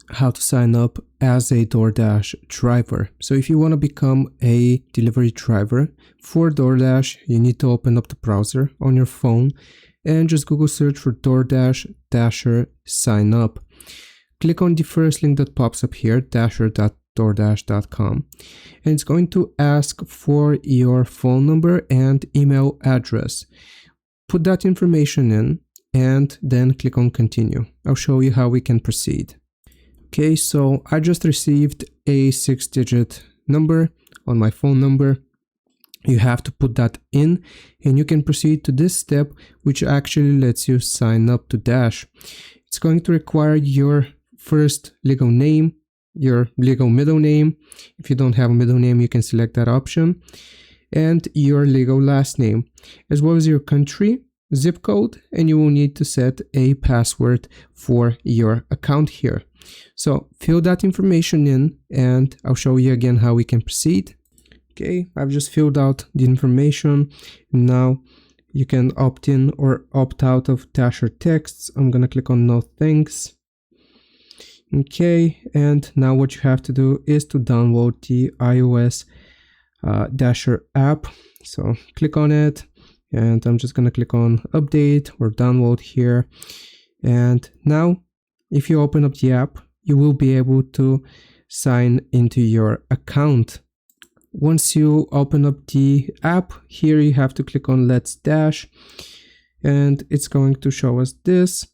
how to sign up as a DoorDash driver. So if you want to become a delivery driver for DoorDash, you need to open up the browser on your phone and just Google search for DoorDash Dasher sign up. Click on the first link that pops up here, dasher.doordash.com, and it's going to ask for your phone number and email address. Put that information in and then click on continue. I'll show you how we can proceed. Okay, so I just received a 6-digit number on my phone number. You have to put that in and you can proceed to this step, which actually lets you sign up to Dash. It's going to require your first legal name, your legal middle name. If you don't have a middle name, you can select that option, and your legal last name, as well as your country, zip code, and you will need to set a password for your account here. So fill that information in and I'll show you again how we can proceed. Okay, I've just filled out the information. Now you can opt in or opt out of Dasher texts. I'm gonna click on no thanks. Okay, and now what you have to do is to download the iOS Dasher app. So click on it and I'm just gonna click on update or download here. And now if you open up the app, you will be able to sign into your account. Once you open up the app, here you have to click on Let's Dash and it's going to show us this.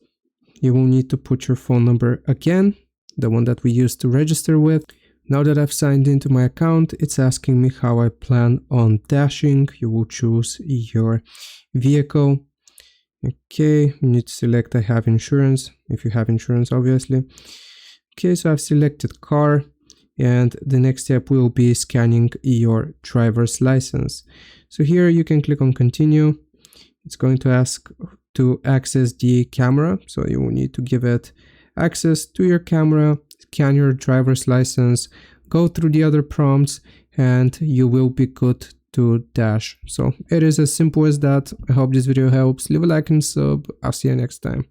You will need to put your phone number again, the one that we used to register with. Now that I've signed into my account, it's asking me how I plan on dashing. You will choose your vehicle. Okay, you need to select I have insurance, if you have insurance obviously. Okay, so I've selected car and the next step will be scanning your driver's license. So here you can click on continue. It's going to ask to access the camera, so you will need to give it access to your camera, scan your driver's license, go through the other prompts, and you will be good to dash. So it is as simple as that. I hope this video helps. Leave a like and sub. I'll see you next time.